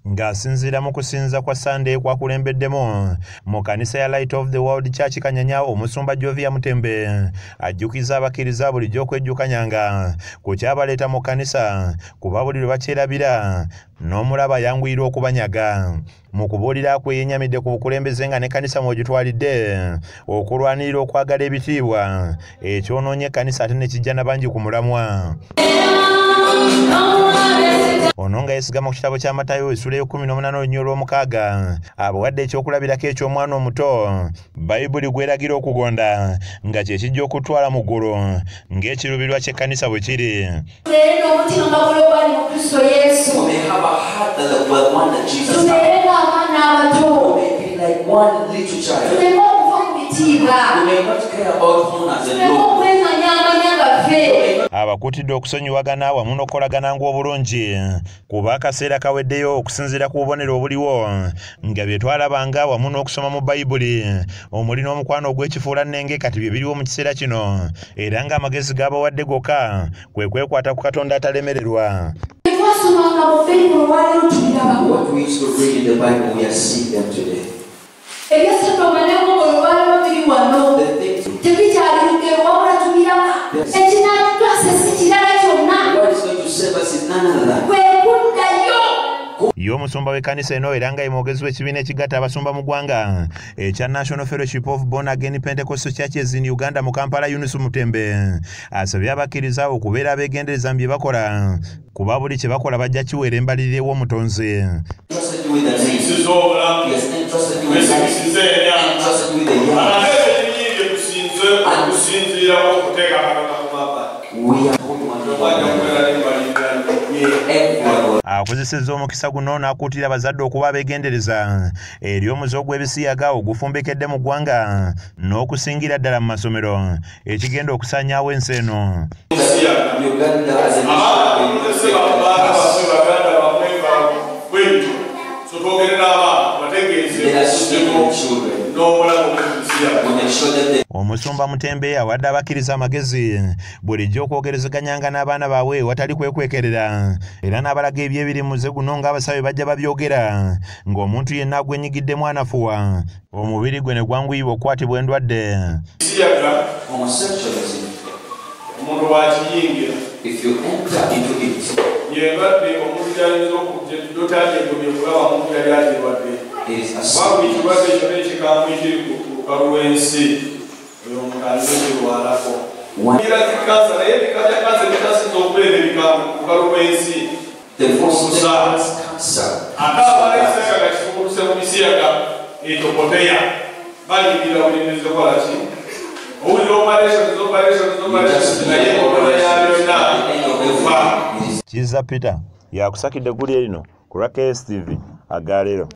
ng'asinziira mu kusinza kwa Sunday kwakulembeddemu mu kanisa ya Light of the World Church Kanyanya, omusumba Jovia Mutembe ajjukiza abakkiriza bulijjo okwejjukanyanga ku kyabaleeta mu kanisa kuba buli lwe bakyerabira n'omulaba yanguyirwa okubanyaga. Mu kubuulira kwe yennyamidde ku bukulembeze nga ne kanisa mw'ogitwalidde okulwanirira okwagala ebitiibwa ekyonoonye ekkanisa ate ne kijja na bangi ku mulamwa. Ono nga yesigama ku kitabo kya Matayo essula y'E18 olunyolo lw'omukaaga abawadde ekyokulabirako eky'omwana omuto Bayibuli gweragira okugonda nga kye kijja okutwala mu ggulu ng'ekirubirwa ky'ekkanisa bwe kiri. Abakutidde okusonyiwagana wamu n'okukolagana ng'obulungi kuba akaseera kaweddeyo okusinziira ku bubonero obuliwo nga bye twalabanga wamu n'okusoma mu Bayibuli omuli n'omukwano ogw'ekifuula nnenge kati bye biriwo mu kiseera kino era ng'amagezi g'abawadde gokka kwe kwekwata ku Katonda atalemererwa. What we used to read in the Bible, we are seeing them today. Y'omusumba w'ekkanisa eno era nga ye mwogezi w'ekibiina ekigatta abasumba mu ggwanga ekya National Fellowship of Born Again Pentecostal Churches in Uganda mu Kampala, Yunus Mutembe asabye abakkiriza okubeera abeegendereza mu bye bakola kuba buli kye bakola bajja kiweera embalirira ew'omutonzi. Akozesezza omukisa guno n'akuutira abazadde okuba abeegendereza eri omuze gw'Ebisiyaga ogufumbekedde mu ggwanga n'okusingira ddala mu masomero ekigenda okusaanyaawo ensi eno. Omusumba Mutembe awadde abakkiriza amagezi bulijjo okwogerezeganyanga n'abaana baabwe watali kwekwekerera era n'abalaga ebyebiri muze guno ng'abasabe bajja babyogera ng'omuntu yenna agwenyigiddemu anafuwa omubiri gwe ne gwanguyibwa okukwatibwa endwadde. Omuntu wakiyingira if you enter into it, yebadde omuntu yalina okutegekulaba omuntu yali agirwadde wabuli kirwadde kyonna ekikambwe kiri ku lukalu lw'ensi oyo omuntu alina ekirwalako ira zikansa naye ebika bya kansa bitasinza okubeera ebikambwe ku lukalu lw'ensi ate abalaisaga nga kifubuluse mu Bisiyaga etopoteya balindira bulindizi kola ki owulira operation naye okola yalona okufa. Kiza Peter yakusakidde eggulu erino ku KSTV Agaleero.